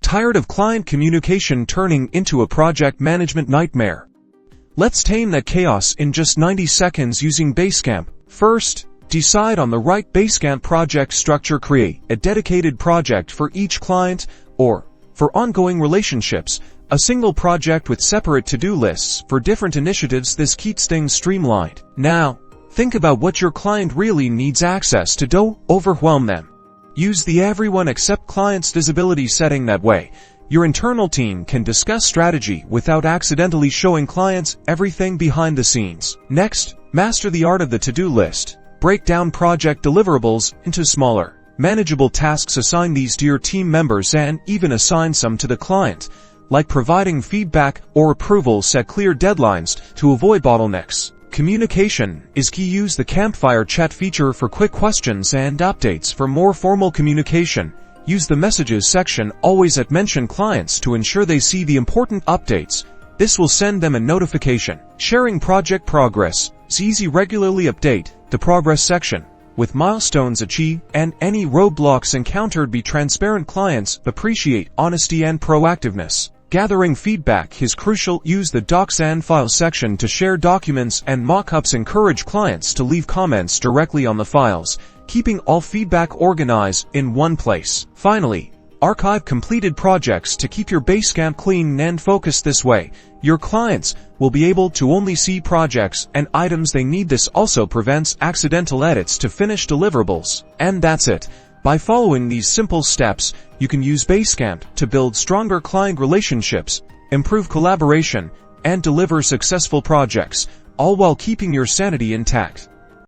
Tired of client communication turning into a project management nightmare? Let's tame that chaos in just 90 seconds using Basecamp. First, decide on the right Basecamp project structure. Create a dedicated project for each client, or, for ongoing relationships, a single project with separate to-do lists for different initiatives. This keeps things streamlined. Now, think about what your client really needs access to. Don't overwhelm them. Use the everyone except clients visibility setting. That way, your internal team can discuss strategy without accidentally showing clients everything behind the scenes. Next, master the art of the to-do list. Break down project deliverables into smaller, manageable tasks. Assign these to your team members and even assign some to the client, like providing feedback or approval. Set clear deadlines to avoid bottlenecks. Communication is key. Use the campfire chat feature for quick questions and updates. For more formal communication, use the messages section always at mention clients to ensure they see the important updates. This will send them a notification. Sharing project progress is easy. Regularly update the progress section with milestones achieved and any roadblocks encountered. Be transparent. Clients appreciate honesty and proactiveness. Gathering feedback is crucial. Use the Docs and Files section to share documents and mock-ups. Encourage clients to leave comments directly on the files, keeping all feedback organized in one place. Finally, archive completed projects to keep your Basecamp clean and focused. This way, your clients will be able to only see projects and items they need. This also prevents accidental edits to finished deliverables. And that's it. By following these simple steps, you can use Basecamp to build stronger client relationships, improve collaboration, and deliver successful projects, all while keeping your sanity intact.